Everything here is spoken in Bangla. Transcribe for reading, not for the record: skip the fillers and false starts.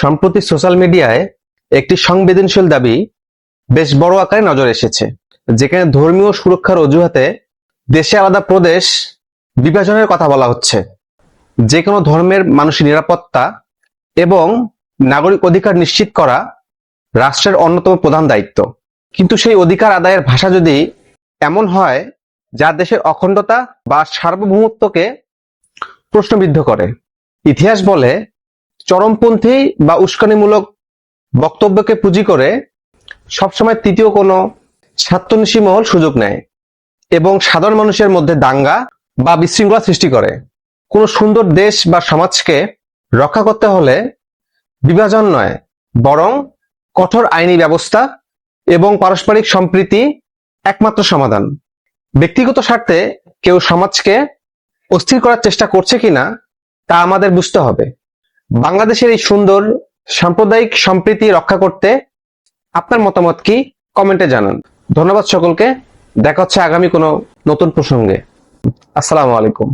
সম্প্রতি সোশ্যাল মিডিয়ায় একটি সংবেদনশীল দাবি বেশ বড় আকারে নজরে এসেছে, যেখানে ধর্মীয় সুরক্ষার অজুহাতে দেশে আলাদা প্রদেশ বিভাজনের কথা বলা হচ্ছে। যে কোনো ধর্মের মানুষের নিরাপত্তা এবং নাগরিক অধিকার নিশ্চিত করা রাষ্ট্রের অন্যতম প্রধান দায়িত্ব। কিন্তু সেই অধিকার আদায়ের ভাষা যদি এমন হয় যা দেশের অখণ্ডতা বা সার্বভৌমত্বকে প্রশ্নবিদ্ধ করে, ইতিহাস বলে চরমপন্থী বা উস্কানিমূলক বক্তব্যকে পুঁজি করে সবসময় তৃতীয় কোনো স্বার্থন্বেষী মহল সুযোগ নেয় এবং সাধারণ মানুষের মধ্যে দাঙ্গা বা বিশৃঙ্খলা সৃষ্টি করে। কোনো সুন্দর দেশ বা সমাজকে রক্ষা করতে হলে বিভাজন নয়, বরং কঠোর আইনি ব্যবস্থা এবং পারস্পরিক সম্প্রীতি একমাত্র সমাধান। ব্যক্তিগত স্বার্থে কেউ সমাজকে অস্থির করার চেষ্টা করছে কিনা তা আমাদের বুঝতে হবে। বাংলাদেশের এই সুন্দর সাম্প্রদায়িক সম্প্রীতি রক্ষা করতে আপনার মতামত কি? কমেন্টে জানান। ধন্যবাদ সকলকে। দেখা হচ্ছে আগামী কোনো নতুন প্রসঙ্গে। আসসালামু আলাইকুম।